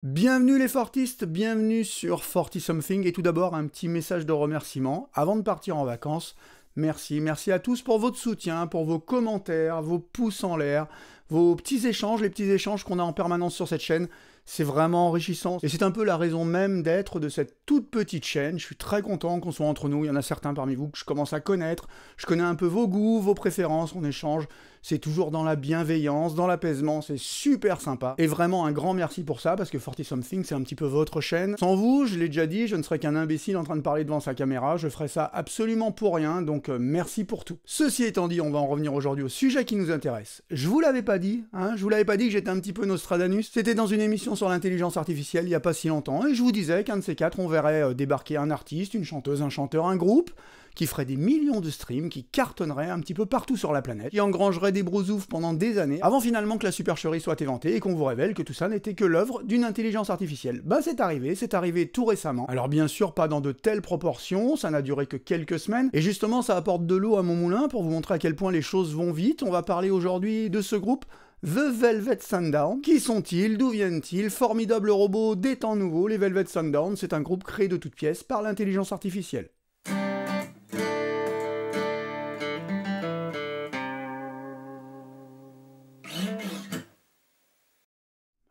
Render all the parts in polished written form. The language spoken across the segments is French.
Bienvenue les Fortistes, bienvenue sur Forty Something, et tout d'abord un petit message de remerciement avant de partir en vacances. Merci à tous pour votre soutien, pour vos commentaires, vos pouces en l'air, vos petits échanges, les petits échanges qu'on a en permanence sur cette chaîne. C'est vraiment enrichissant et c'est un peu la raison même d'être de cette toute petite chaîne. Je suis très content qu'on soit entre nous, il y en a certains parmi vous que je commence à connaître. Je connais un peu vos goûts, vos préférences, on échange. C'est toujours dans la bienveillance, dans l'apaisement, c'est super sympa. Et vraiment un grand merci pour ça, parce que Forty Something, c'est un petit peu votre chaîne. Sans vous, je l'ai déjà dit, je ne serais qu'un imbécile en train de parler devant sa caméra, je ferais ça absolument pour rien, donc merci pour tout. Ceci étant dit, on va en revenir aujourd'hui au sujet qui nous intéresse. Je vous l'avais pas dit, hein, je vous l'avais pas dit que j'étais un petit peu Nostradamus. C'était dans une émission sur l'intelligence artificielle il y a pas si longtemps, et je vous disais qu'un de ces quatre, on verrait débarquer un artiste, une chanteuse, un chanteur, un groupe, qui ferait des millions de streams, qui cartonnerait un petit peu partout sur la planète, qui engrangerait des brousoufs pendant des années, avant finalement que la supercherie soit éventée et qu'on vous révèle que tout ça n'était que l'œuvre d'une intelligence artificielle. Bah c'est arrivé tout récemment. Alors bien sûr pas dans de telles proportions, ça n'a duré que quelques semaines, et justement ça apporte de l'eau à mon moulin pour vous montrer à quel point les choses vont vite. On va parler aujourd'hui de ce groupe, The Velvet Sundown. Qui sont-ils? D'où viennent-ils? Formidable robot des temps nouveaux, les Velvet Sundown, c'est un groupe créé de toutes pièces par l'intelligence artificielle.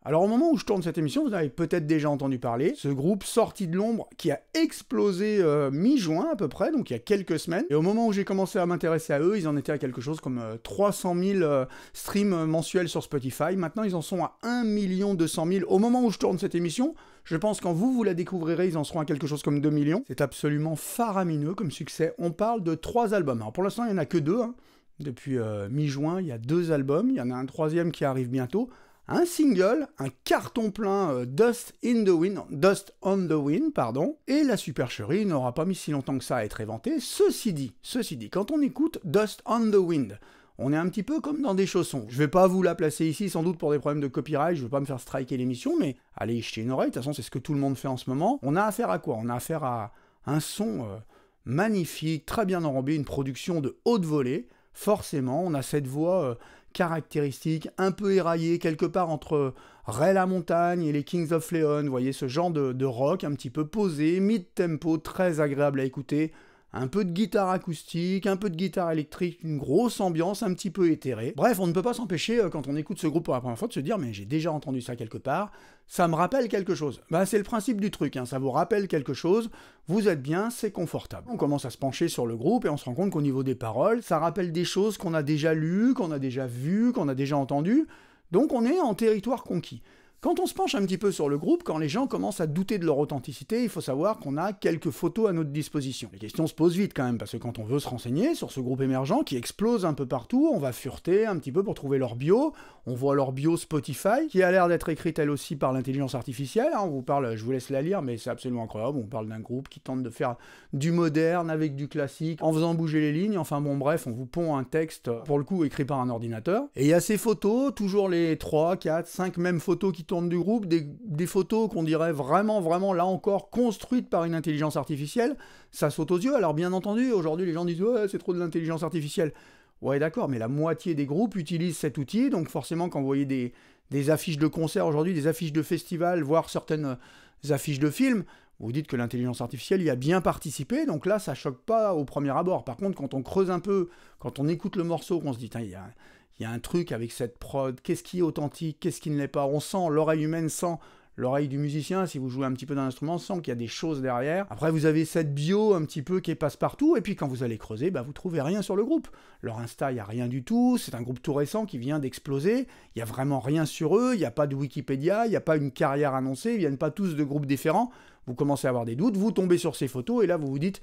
Alors au moment où je tourne cette émission, vous avez peut-être déjà entendu parler, ce groupe sorti de l'ombre qui a explosé mi-juin à peu près, donc il y a quelques semaines, et au moment où j'ai commencé à m'intéresser à eux, ils en étaient à quelque chose comme 300 000 streams mensuels sur Spotify. Maintenant ils en sont à 1 200 000. Au moment où je tourne cette émission, je pense quand vous la découvrirez, ils en seront à quelque chose comme 2 millions. C'est absolument faramineux comme succès. On parle de 3 albums. Alors pour l'instant il n'y en a que 2, hein. Depuis mi-juin il y a 2 albums, il y en a un troisième qui arrive bientôt. Un single, un carton plein Dust on the Wind, pardon, et la supercherie n'aura pas mis si longtemps que ça à être éventée. Ceci dit, quand on écoute Dust on the Wind, on est un petit peu comme dans des chaussons. Je vais pas vous la placer ici, sans doute pour des problèmes de copyright, je veux pas me faire striker l'émission, mais allez y jeter une oreille, de toute façon c'est ce que tout le monde fait en ce moment. On a affaire à quoi? On a affaire à un son magnifique, très bien enrobé, une production de haute volée. Forcément, on a cette voix caractéristique, un peu éraillée, quelque part entre Ray La Montagne et les Kings of Leon. Vous voyez, ce genre de rock un petit peu posé, mid-tempo, très agréable à écouter. Un peu de guitare acoustique, un peu de guitare électrique, une grosse ambiance un petit peu éthérée. Bref, on ne peut pas s'empêcher, quand on écoute ce groupe pour la première fois, de se dire « mais j'ai déjà entendu ça quelque part, ça me rappelle quelque chose ». Bah c'est le principe du truc, hein, ça vous rappelle quelque chose, vous êtes bien, c'est confortable. On commence à se pencher sur le groupe et on se rend compte qu'au niveau des paroles, ça rappelle des choses qu'on a déjà lues, qu'on a déjà vues, qu'on a déjà entendues, donc on est en territoire conquis. Quand on se penche un petit peu sur le groupe, quand les gens commencent à douter de leur authenticité, il faut savoir qu'on a quelques photos à notre disposition. Les questions se posent vite quand même, parce que quand on veut se renseigner sur ce groupe émergent qui explose un peu partout, on va fureter un petit peu pour trouver leur bio. On voit leur bio Spotify, qui a l'air d'être écrite elle aussi par l'intelligence artificielle. On vous parle, je vous laisse la lire, mais c'est absolument incroyable. On parle d'un groupe qui tente de faire du moderne avec du classique, en faisant bouger les lignes. Enfin bon, bref, on vous pond un texte, pour le coup, écrit par un ordinateur. Et il y a ces photos, toujours les 3, 4, 5 mêmes photos qui tournent du groupe, des photos qu'on dirait vraiment, là encore, construites par une intelligence artificielle. Ça saute aux yeux. Alors bien entendu, aujourd'hui, les gens disent « ouais, c'est trop de l'intelligence artificielle ». Ouais, d'accord, mais la moitié des groupes utilisent cet outil, donc forcément, quand vous voyez des affiches de concerts aujourd'hui, des affiches de festivals, voire certaines affiches de films, vous dites que l'intelligence artificielle y a bien participé, donc là, ça choque pas au premier abord. Par contre, quand on creuse un peu, quand on écoute le morceau, qu'on se dit, il y a un truc avec cette prod, qu'est-ce qui est authentique, qu'est-ce qui ne l'est pas, on sent, l'oreille humaine sent, l'oreille du musicien, si vous jouez un petit peu d'un instrument, sent qu'il y a des choses derrière. Après, vous avez cette bio un petit peu qui passe partout, et puis quand vous allez creuser, bah, vous trouvez rien sur le groupe. Leur Insta, il n'y a rien du tout, c'est un groupe tout récent qui vient d'exploser, il n'y a vraiment rien sur eux, il n'y a pas de Wikipédia, il n'y a pas une carrière annoncée, ils viennent pas tous de groupes différents. Vous commencez à avoir des doutes, vous tombez sur ces photos, et là, vous vous dites...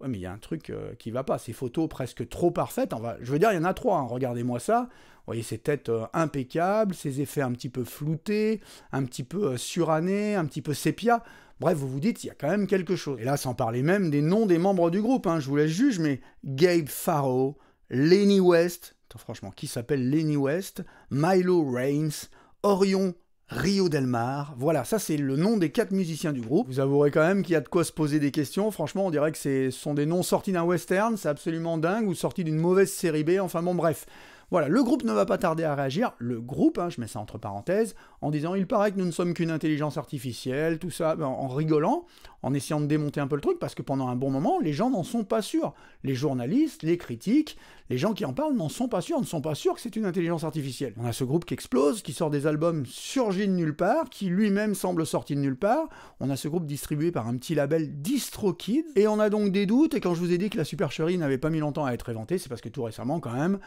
ouais, mais il y a un truc qui va pas, ces photos presque trop parfaites, je veux dire, il y en a 3, hein. Regardez-moi ça, vous voyez ces têtes impeccables, ces effets un petit peu floutés, un petit peu surannés, un petit peu sépia, bref, vous vous dites, il y a quand même quelque chose. Et là, sans parler même des noms des membres du groupe, hein, je vous laisse juger, mais Gabe Farrow, Lenny West, attends, franchement, qui s'appelle Lenny West, Milo Raines, Orion Rio Del Mar, voilà, ça c'est le nom des 4 musiciens du groupe. Vous avouerez quand même qu'il y a de quoi se poser des questions, franchement on dirait que ce sont des noms sortis d'un western, c'est absolument dingue, ou sortis d'une mauvaise série B, enfin bon bref. Voilà, le groupe ne va pas tarder à réagir, le groupe, hein, je mets ça entre parenthèses, en disant « il paraît que nous ne sommes qu'une intelligence artificielle », tout ça, en rigolant, en essayant de démonter un peu le truc, parce que pendant un bon moment, les gens n'en sont pas sûrs. Les journalistes, les critiques, les gens qui en parlent n'en sont pas sûrs, ne sont pas sûrs que c'est une intelligence artificielle. On a ce groupe qui explose, qui sort des albums surgis de nulle part, qui lui-même semble sorti de nulle part. On a ce groupe distribué par un petit label DistroKid, et on a donc des doutes, et quand je vous ai dit que la supercherie n'avait pas mis longtemps à être inventée, c'est parce que tout récemment, quand même,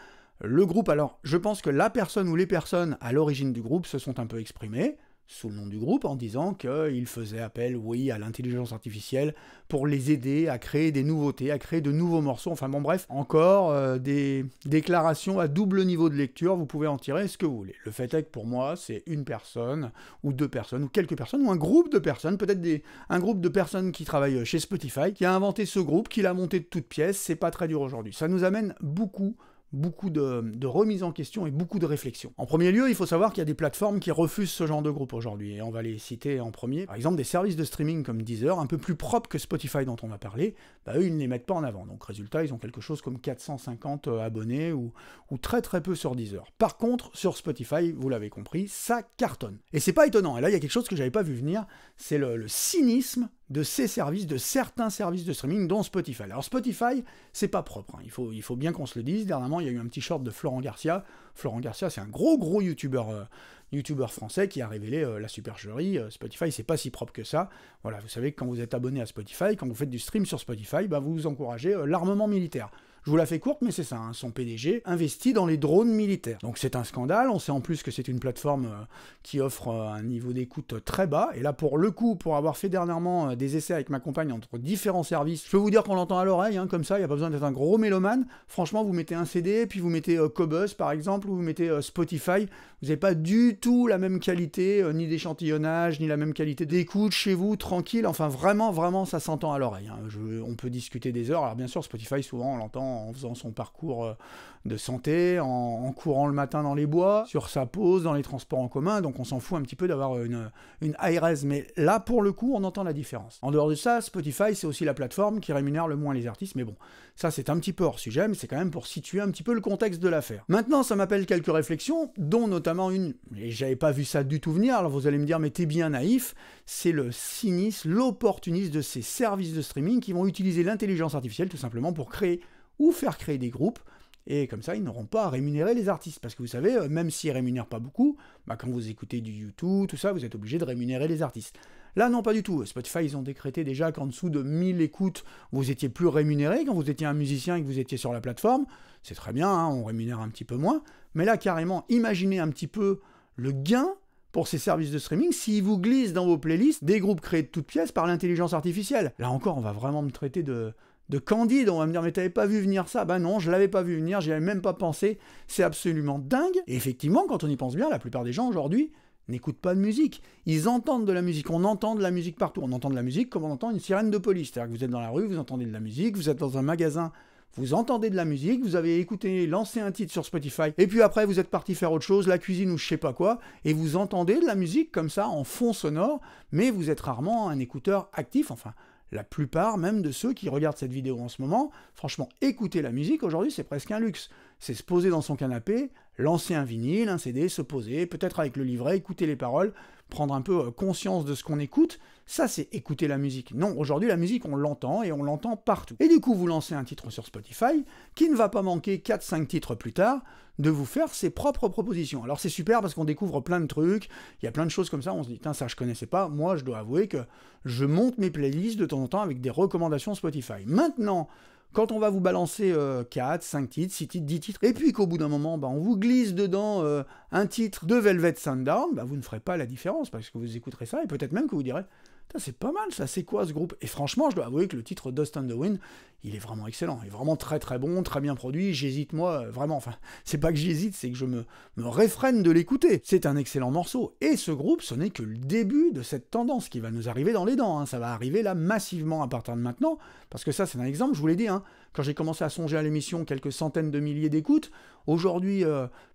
le groupe, alors je pense que la personne ou les personnes à l'origine du groupe se sont un peu exprimées, sous le nom du groupe, en disant qu'ils faisaient appel, oui, à l'intelligence artificielle pour les aider à créer des nouveautés, à créer de nouveaux morceaux, enfin bon bref, encore des déclarations à double niveau de lecture, vous pouvez en tirer ce que vous voulez. Le fait est que pour moi, c'est une personne, ou deux personnes, ou quelques personnes, ou un groupe de personnes, peut-être un groupe de personnes qui travaillent chez Spotify, qui a inventé ce groupe, qui l'a monté de toutes pièces, c'est pas très dur aujourd'hui. Ça nous amène beaucoup de remises en question et beaucoup de réflexions. En premier lieu, il faut savoir qu'il y a des plateformes qui refusent ce genre de groupe aujourd'hui, et on va les citer en premier. Par exemple, des services de streaming comme Deezer, un peu plus propres que Spotify dont on va parler, bah eux, ils ne les mettent pas en avant. Donc résultat, ils ont quelque chose comme 450 abonnés, ou très très peu sur Deezer. Par contre, sur Spotify, vous l'avez compris, ça cartonne. Et c'est pas étonnant, et là, il y a quelque chose que j'avais pas vu venir, c'est le cynisme de ces services, de certains services de streaming, dont Spotify. Alors Spotify, c'est pas propre, hein. Il faut bien qu'on se le dise. Dernièrement, il y a eu un petit short de Florent Garcia. Florent Garcia, c'est un gros youtubeur français qui a révélé la supercherie. Spotify, c'est pas si propre que ça. Voilà, vous savez que quand vous êtes abonné à Spotify, quand vous faites du stream sur Spotify, bah, vous encouragez l'armement militaire. Je vous la fais courte, mais c'est ça, hein, son PDG investit dans les drones militaires. Donc c'est un scandale, on sait en plus que c'est une plateforme qui offre un niveau d'écoute très bas, et là pour le coup, pour avoir fait dernièrement des essais avec ma compagne entre différents services, je peux vous dire qu'on l'entend à l'oreille, hein, comme ça, il n'y a pas besoin d'être un gros mélomane. Franchement, vous mettez un CD, puis vous mettez Qobuz par exemple, ou vous mettez Spotify, vous n'avez pas du tout la même qualité, ni d'échantillonnage, ni la même qualité d'écoute chez vous, tranquille, enfin vraiment, ça s'entend à l'oreille. Hein. On peut discuter des heures, alors bien sûr, Spotify, souvent, on l'entend en faisant son parcours de santé, en courant le matin dans les bois, sur sa pause, dans les transports en commun, donc on s'en fout un petit peu d'avoir une high-res, mais là, pour le coup, on entend la différence. En dehors de ça, Spotify, c'est aussi la plateforme qui rémunère le moins les artistes, mais bon, ça c'est un petit peu hors sujet, mais c'est quand même pour situer un petit peu le contexte de l'affaire. Maintenant, ça m'appelle quelques réflexions, dont notamment une, et j'avais pas vu ça du tout venir, alors vous allez me dire, mais t'es bien naïf, c'est le cynisme, l'opportunisme de ces services de streaming qui vont utiliser l'intelligence artificielle tout simplement pour créer ou faire créer des groupes, et comme ça, ils n'auront pas à rémunérer les artistes. Parce que vous savez, même s'ils ne rémunèrent pas beaucoup, bah, quand vous écoutez du YouTube, tout ça, vous êtes obligé de rémunérer les artistes. Là, non, pas du tout. Spotify, ils ont décrété déjà qu'en dessous de 1000 écoutes, vous étiez plus rémunéré. Quand vous étiez un musicien et que vous étiez sur la plateforme, c'est très bien, hein, on rémunère un petit peu moins. Mais là, carrément, imaginez un petit peu le gain pour ces services de streaming s'ils vous glissent dans vos playlists des groupes créés de toutes pièces par l'intelligence artificielle. Là encore, on va vraiment me traiter de candide, on va me dire mais t'avais pas vu venir ça? Bah non, je l'avais pas vu venir, j'y avais même pas pensé, c'est absolument dingue. Et effectivement, quand on y pense bien, la plupart des gens aujourd'hui n'écoutent pas de musique. Ils entendent de la musique, on entend de la musique partout. On entend de la musique comme on entend une sirène de police. C'est-à-dire que vous êtes dans la rue, vous entendez de la musique, vous êtes dans un magasin, vous entendez de la musique, vous avez écouté, lancé un titre sur Spotify, et puis après vous êtes parti faire autre chose, la cuisine ou je sais pas quoi, et vous entendez de la musique comme ça en fond sonore, mais vous êtes rarement un écouteur actif, enfin la plupart même de ceux qui regardent cette vidéo en ce moment, franchement, écouter la musique aujourd'hui c'est presque un luxe. C'est se poser dans son canapé, lancer un vinyle, un CD, se poser, peut-être avec le livret, écouter les paroles, prendre un peu conscience de ce qu'on écoute, ça c'est écouter la musique. Non, aujourd'hui la musique on l'entend et on l'entend partout. Et du coup vous lancez un titre sur Spotify qui ne va pas manquer 4-5 titres plus tard de vous faire ses propres propositions. Alors c'est super parce qu'on découvre plein de trucs, il y a plein de choses comme ça, on se dit ça je connaissais pas, moi je dois avouer que je monte mes playlists de temps en temps avec des recommandations Spotify. Maintenant, quand on va vous balancer 4, 5 titres, 6 titres, 10 titres, et puis qu'au bout d'un moment, bah, on vous glisse dedans un titre de Velvet Sundown, bah, vous ne ferez pas la différence, parce que vous écouterez ça, et peut-être même que vous direz « c'est pas mal ça, c'est quoi ce groupe ?» Et franchement, je dois avouer que le titre Dust on the Wind, il est vraiment excellent, il est vraiment très très bon, très bien produit, j'hésite moi, vraiment, enfin, c'est pas que j'hésite, c'est que je me réfrène de l'écouter. C'est un excellent morceau, et ce groupe, ce n'est que le début de cette tendance qui va nous arriver dans les dents, hein. Ça va arriver là massivement à partir de maintenant, parce que ça c'est un exemple, je vous l'ai dit, hein, quand j'ai commencé à songer à l'émission quelques centaines de milliers d'écoutes, Aujourd'hui,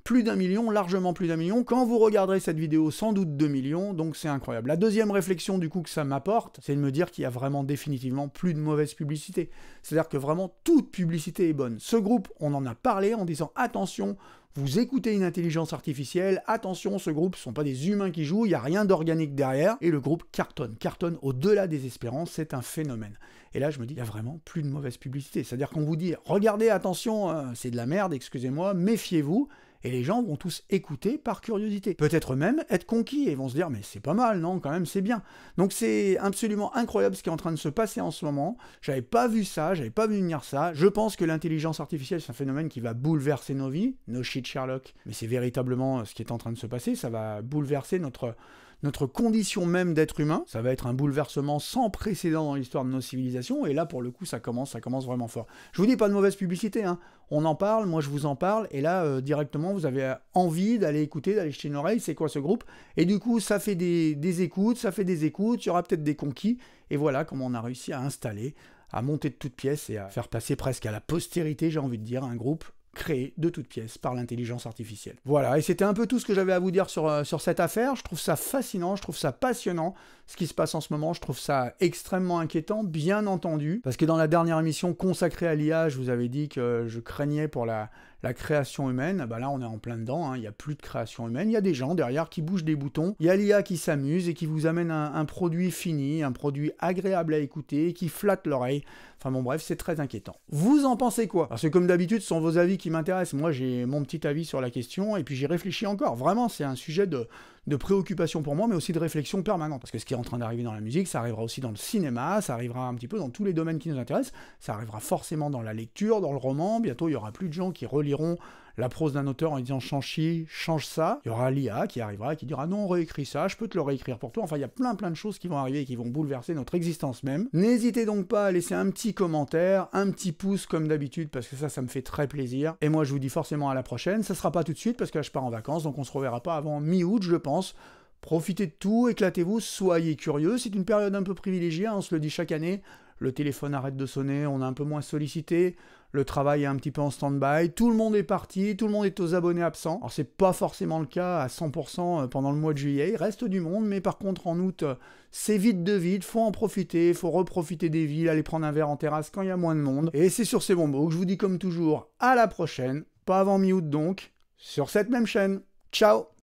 plus d'1 million, largement plus d'1 million. Quand vous regarderez cette vidéo, sans doute 2 millions, donc c'est incroyable. La deuxième réflexion du coup que ça m'apporte, c'est de me dire qu'il y a vraiment définitivement plus de mauvaise publicité. C'est-à-dire que vraiment toute publicité est bonne. Ce groupe, on en a parlé en disant attention, vous écoutez une intelligence artificielle, attention, ce groupe, ce ne sont pas des humains qui jouent, il n'y a rien d'organique derrière, et le groupe cartonne au-delà des espérances, c'est un phénomène. Et là, je me dis, il n'y a vraiment plus de mauvaise publicité. C'est-à-dire qu'on vous dit, regardez, attention, c'est de la merde, excusez-moi, méfiez-vous, et les gens vont tous écouter par curiosité. Peut-être même être conquis, et vont se dire, mais c'est pas mal, non, quand même, c'est bien. Donc c'est absolument incroyable ce qui est en train de se passer en ce moment. J'avais pas vu ça, j'avais pas vu venir ça. Je pense que l'intelligence artificielle, c'est un phénomène qui va bouleverser nos vies. No shit Sherlock. Mais c'est véritablement ce qui est en train de se passer. Ça va bouleverser notre condition même d'être humain. Ça va être un bouleversement sans précédent dans l'histoire de nos civilisations, et là, pour le coup, ça commence vraiment fort. Je vous dis, pas de mauvaise publicité, hein. On en parle, moi je vous en parle, et là, directement, vous avez envie d'aller écouter, d'aller jeter une oreille, c'est quoi ce groupe? Et du coup, ça fait des écoutes, il y aura peut-être des conquis, et voilà comment on a réussi à installer, à monter de toutes pièces, et à faire passer presque à la postérité, j'ai envie de dire, un groupe créé de toutes pièces par l'intelligence artificielle. Voilà, et c'était un peu tout ce que j'avais à vous dire sur cette affaire. Je trouve ça fascinant, je trouve ça passionnant, ce qui se passe en ce moment. Je trouve ça extrêmement inquiétant, bien entendu, parce que dans la dernière émission consacrée à l'IA, je vous avais dit que je craignais pour la création humaine. Bah là, on est en plein dedans, hein. Il n'y a plus de création humaine, il y a des gens derrière qui bougent des boutons, il y a l'IA qui s'amuse et qui vous amène un produit fini, un produit agréable à écouter, qui flatte l'oreille. Enfin bon bref, c'est très inquiétant. Vous en pensez quoi? Parce que comme d'habitude, ce sont vos avis qui m'intéressent. Moi, j'ai mon petit avis sur la question, et puis j'y réfléchis encore. Vraiment, c'est un sujet de préoccupation pour moi, mais aussi de réflexion permanente. Parce que ce qui est en train d'arriver dans la musique, ça arrivera aussi dans le cinéma, ça arrivera un petit peu dans tous les domaines qui nous intéressent, ça arrivera forcément dans la lecture, dans le roman. Bientôt, il y aura plus de gens qui reliront la prose d'un auteur en disant change ci, change ça. Il y aura l'IA qui arrivera et qui dira non, réécris ça, je peux te le réécrire pour toi. Enfin, il y a plein de choses qui vont arriver et qui vont bouleverser notre existence même. N'hésitez donc pas à laisser un petit commentaire, un petit pouce comme d'habitude, parce que ça me fait très plaisir. Et moi, je vous dis forcément à la prochaine. Ça sera pas tout de suite parce que là, je pars en vacances, donc on se reverra pas avant mi-août, je pense. Profitez de tout, éclatez-vous, soyez curieux. C'est une période un peu privilégiée, hein, on se le dit chaque année. Le téléphone arrête de sonner, on est un peu moins sollicité, le travail est un petit peu en stand-by, tout le monde est parti, tout le monde est aux abonnés absents. Alors c'est pas forcément le cas à 100% pendant le mois de juillet, il reste du monde, mais par contre en août, c'est vide de vide, faut en profiter, faut reprofiter des villes, aller prendre un verre en terrasse quand il y a moins de monde. Et c'est sur ces bons mots que je vous dis comme toujours, à la prochaine, pas avant mi-août donc, sur cette même chaîne. Ciao!